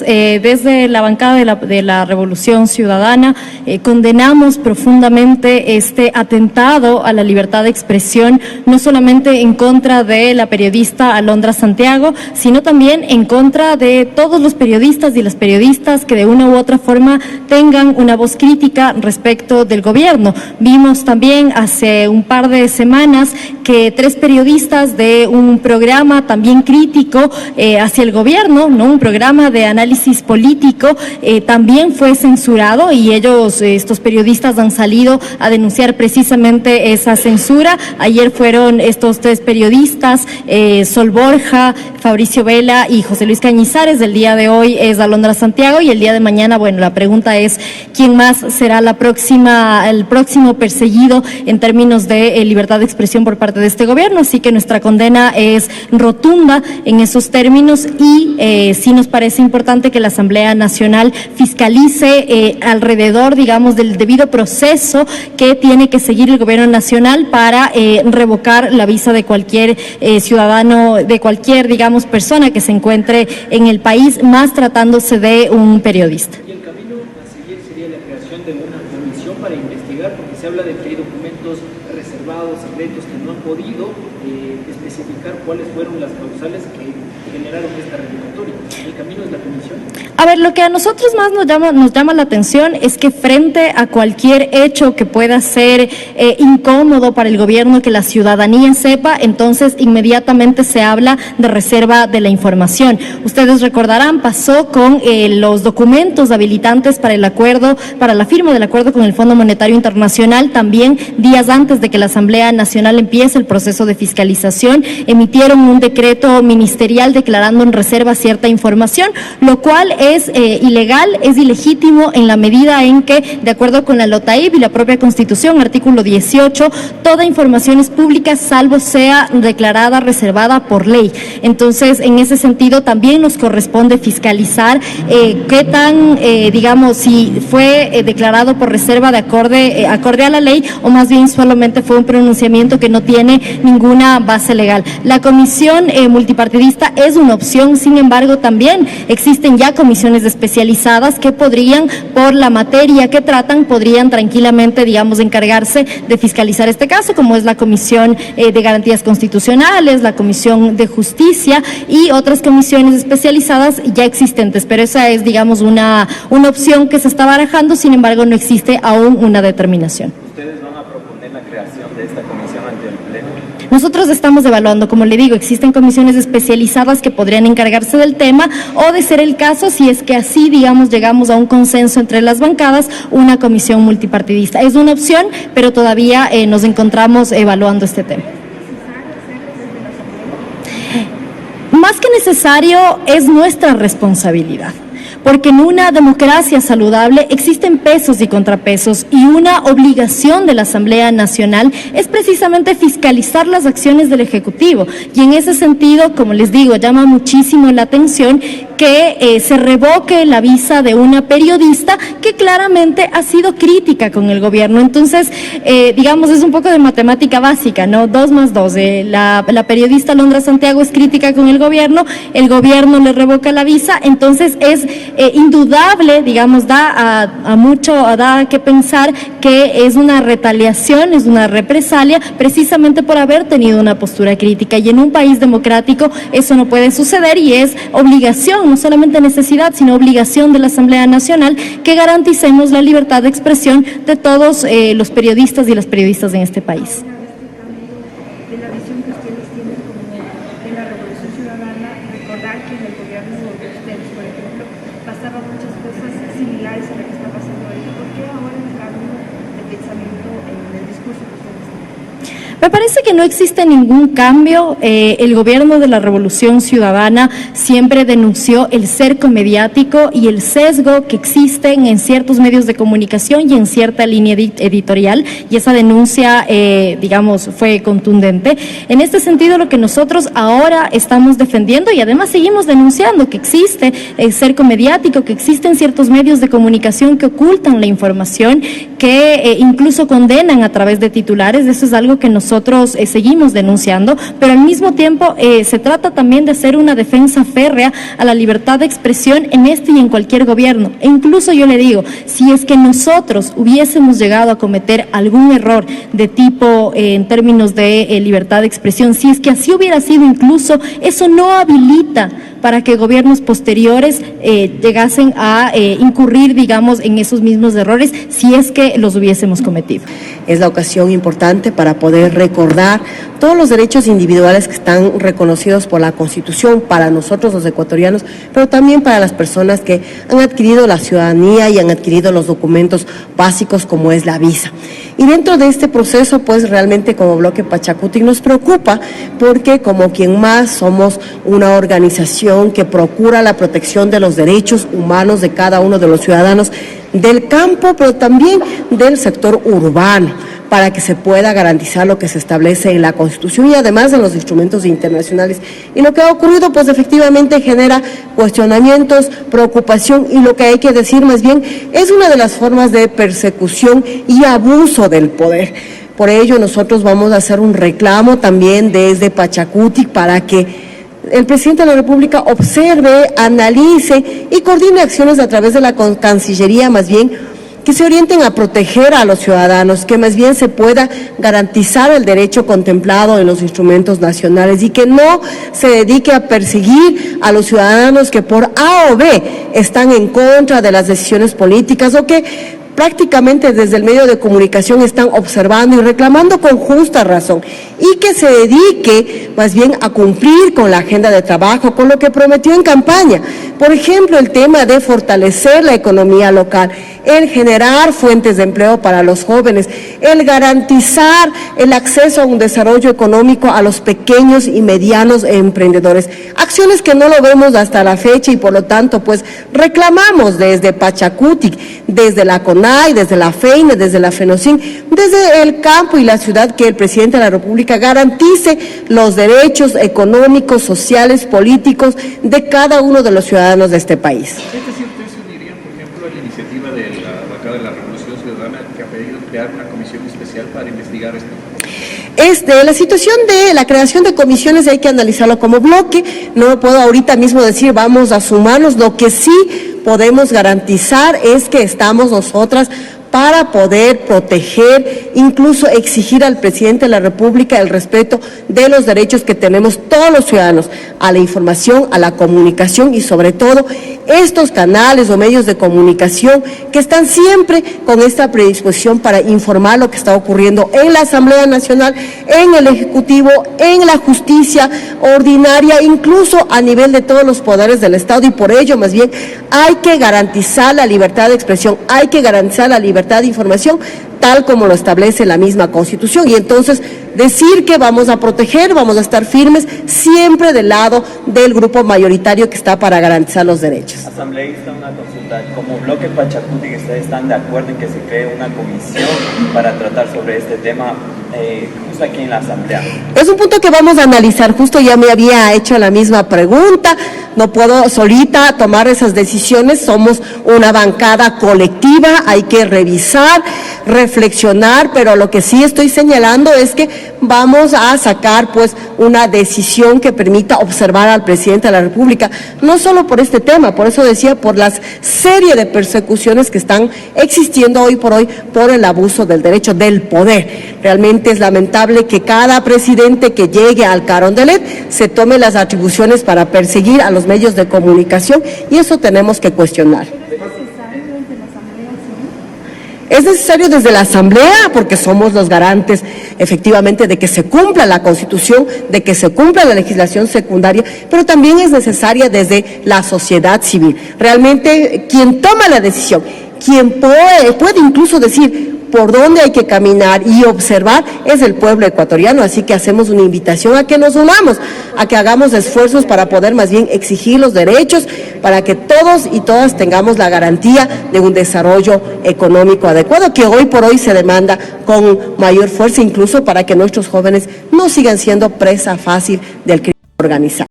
desde la bancada de la Revolución Ciudadana condenamos profundamente este atentado a la libertad de expresión, no solamente en contra de la periodista Alondra Santiago, sino también en contra de todos los periodistas y las periodistas que de una u otra forma tengan una voz crítica respecto del gobierno. Vimos también hace un par de semanas que 3 periodistas de un programa también crítico hacia el gobierno, ¿no? Un programa de análisis político, también fue censurado y estos periodistas han salido a denunciar precisamente esa censura. Ayer fueron estos 3 periodistas, Sol Borja, Fabricio Vela y José Luis Cañizares. El día de hoy es Alondra Santiago y el día de mañana, bueno, la pregunta es quién más será el próximo perseguido en términos de libertad de expresión por parte de este gobierno. Así que nuestra condena es rotunda en esos términos y sí nos parece importante que la Asamblea Nacional fiscalice alrededor, digamos, del debido proceso que tiene que seguir el gobierno nacional para revocar la visa de cualquier ciudadano, de cualquier, digamos, persona que se encuentre en el país, más tratándose de un periodista. Y el camino a seguir sería la creación de una comisión para investigar, porque se habla de que hay documentos reservados, secretos, que no han podido especificar cuáles fueron las causales que generaron esta revocatoria. ¿El camino es la comisión? A ver, lo que a nosotros más nos llama la atención es que frente a cualquier hecho que pueda ser incómodo para el gobierno que la ciudadanía sepa, entonces inmediatamente se habla de reserva de la información. Ustedes recordarán, pasó con los documentos habilitantes para el acuerdo, para la firma del acuerdo con el Fondo Monetario Internacional, también días antes de que la Asamblea Nacional empiece el proceso de fiscalización, emitieron un decreto ministerial declarando en reserva cierta información, lo cual es ilegal, es ilegítimo en la medida en que, de acuerdo con la LOTAIB y la propia Constitución, artículo 18, toda información es pública salvo sea declarada reservada por ley. Entonces, en ese sentido, también nos corresponde fiscalizar qué tan, digamos, si fue declarado por reserva de acorde a la ley o más bien solamente fue un pronunciamiento que no tiene ninguna base legal. La comisión multipartidista es una opción, sin embargo, también existen ya comisiones especializadas que podrían, por la materia que tratan, podrían tranquilamente, digamos, encargarse de fiscalizar este caso, como es la Comisión de Garantías Constitucionales, la Comisión de Justicia y otras comisiones especializadas ya existentes, pero esa es, digamos, una opción que se está barajando, sin embargo, no existe aún una determinación. ¿Ustedes van a proponer la creación de esta comisión ante el Pleno? Nosotros estamos evaluando, como le digo, existen comisiones especializadas que podrían encargarse del tema o, de ser el caso, si es que así, digamos, llegamos a un consenso entre las bancadas, una comisión multipartidista. Es una opción, pero todavía nos encontramos evaluando este tema. Más que necesario, es nuestra responsabilidad. Porque en una democracia saludable existen pesos y contrapesos y una obligación de la Asamblea Nacional es precisamente fiscalizar las acciones del Ejecutivo. Y en ese sentido, como les digo, llama muchísimo la atención que se revoque la visa de una periodista que claramente ha sido crítica con el gobierno. Entonces, digamos, es un poco de matemática básica, ¿no? 2 más 2. La periodista Alondra Santiago es crítica con el gobierno le revoca la visa, entonces es indudable, digamos, da que pensar que es una retaliación, es una represalia, precisamente por haber tenido una postura crítica. Y en un país democrático eso no puede suceder y es obligación, no solamente necesidad, sino obligación de la Asamblea Nacional que garanticemos la libertad de expresión de todos los periodistas y las periodistas en este país. De la visión que ustedes tienen como de la Revolución Ciudadana, recordar que en el gobierno de ustedes, por ejemplo, pasaban muchas cosas similares a lo que está pasando ahorita. ¿Por qué ahora el cambio de pensamiento en el discurso que ustedes tienen? Me parece que no existe ningún cambio. El gobierno de la Revolución Ciudadana siempre denunció el cerco mediático y el sesgo que existen en ciertos medios de comunicación y en cierta línea editorial, y esa denuncia, digamos, fue contundente. En este sentido, lo que nosotros ahora estamos defendiendo y además seguimos denunciando, que existe el cerco mediático, que existen ciertos medios de comunicación que ocultan la información, que incluso condenan a través de titulares. Eso es algo algo que nosotros seguimos denunciando, pero al mismo tiempo se trata también de hacer una defensa férrea a la libertad de expresión en este y en cualquier gobierno. E incluso yo le digo, si es que nosotros hubiésemos llegado a cometer algún error de tipo en términos de libertad de expresión, si es que así hubiera sido, incluso eso no habilita para que gobiernos posteriores llegasen a incurrir, digamos, en esos mismos errores si es que los hubiésemos cometido. Es la ocasión importante para poder recordar todos los derechos individuales que están reconocidos por la Constitución para nosotros los ecuatorianos, pero también para las personas que han adquirido la ciudadanía y han adquirido los documentos básicos como es la visa. Y dentro de este proceso, pues realmente como Bloque Pachakutik nos preocupa porque como quien más somos una organización que procura la protección de los derechos humanos de cada uno de los ciudadanos del campo, pero también del sector urbano, para que se pueda garantizar lo que se establece en la Constitución y además en los instrumentos internacionales. Y lo que ha ocurrido, pues efectivamente genera cuestionamientos, preocupación y lo que hay que decir más bien es una de las formas de persecución y abuso del poder. Por ello nosotros vamos a hacer un reclamo también desde Pachakutik para que el presidente de la República observe, analice y coordine acciones a través de la Cancillería, más bien que se orienten a proteger a los ciudadanos, que más bien se pueda garantizar el derecho contemplado en los instrumentos nacionales y que no se dedique a perseguir a los ciudadanos que por A o B están en contra de las decisiones políticas o que prácticamente desde el medio de comunicación están observando y reclamando con justa razón, y que se dedique más bien a cumplir con la agenda de trabajo, con lo que prometió en campaña. Por ejemplo, el tema de fortalecer la economía local, el generar fuentes de empleo para los jóvenes, el garantizar el acceso a un desarrollo económico a los pequeños y medianos emprendedores. Acciones que no lo vemos hasta la fecha y por lo tanto pues reclamamos desde Pachakutik, desde la CONAI, desde la FEINE, desde la FENOCIN, desde el campo y la ciudad, que el presidente de la República garantice los derechos económicos, sociales, políticos de cada uno de los ciudadanos de este país. Es decir, ¿ustedes se unirían, por ejemplo, a la iniciativa de la bancada de la Revolución Ciudadana que ha pedido crear una comisión especial para investigar esto? La situación de la creación de comisiones hay que analizarlo como bloque. No puedo ahorita mismo decir vamos a sumarnos. Lo que sí podemos garantizar es que estamos nosotras para poder proteger, incluso exigir al presidente de la República el respeto de los derechos que tenemos todos los ciudadanos, a la información, a la comunicación y sobre todo estos canales o medios de comunicación que están siempre con esta predisposición para informar lo que está ocurriendo en la Asamblea Nacional, en el Ejecutivo, en la justicia ordinaria, incluso a nivel de todos los poderes del Estado, y por ello más bien hay que garantizar la libertad de expresión, hay que garantizar la libertad de información tal como lo establece la misma Constitución, y entonces decir que vamos a proteger, vamos a estar firmes siempre del lado del grupo mayoritario que está para garantizar los derechos. Asambleísta, una consulta. Como Bloque Pachakutik, ¿ustedes están de acuerdo en que se cree una comisión para tratar sobre este tema justo aquí en la Asamblea? Es un punto que vamos a analizar. Justo ya me había hecho la misma pregunta. No puedo solita tomar esas decisiones. Somos una bancada colectiva, hay que revisar, reflexionar, pero lo que sí estoy señalando es que vamos a sacar pues una decisión que permita observar al presidente de la República, no solo por este tema, por eso decía, por las serie de persecuciones que están existiendo hoy por hoy por el abuso del derecho del poder. Realmente es lamentable que cada presidente que llegue al Carondelet se tome las atribuciones para perseguir a los medios de comunicación, y eso tenemos que cuestionar. Es necesario desde la Asamblea porque somos los garantes efectivamente de que se cumpla la Constitución, de que se cumpla la legislación secundaria, pero también es necesaria desde la sociedad civil. Realmente quien toma la decisión, quien puede incluso decir por dónde hay que caminar y observar es el pueblo ecuatoriano, así que hacemos una invitación a que nos unamos, a que hagamos esfuerzos para poder más bien exigir los derechos, para que todos y todas tengamos la garantía de un desarrollo económico adecuado, que hoy por hoy se demanda con mayor fuerza, incluso para que nuestros jóvenes no sigan siendo presa fácil del crimen organizado.